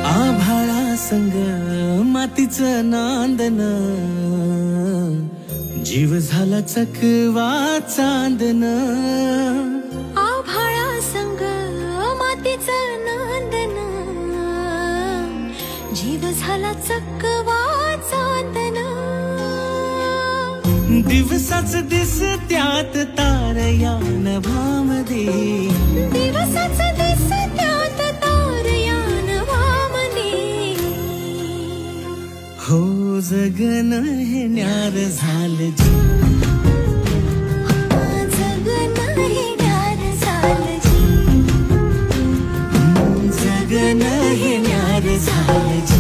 आभाळा संग मातीचं नांदन, जीव झाला चकवा चांदन. आभाळा संग मातीचं नांदन, जीव झाला चकवा चांदन. दिवसाच दिसत्यात तारया नभामध्ये, दिवसाच दिसत्यात तारया नभामध्ये. हो जगन हे न्यार झालं जी, जगन हे न्यार झालं जी, जगन हे न्यार झालं जी.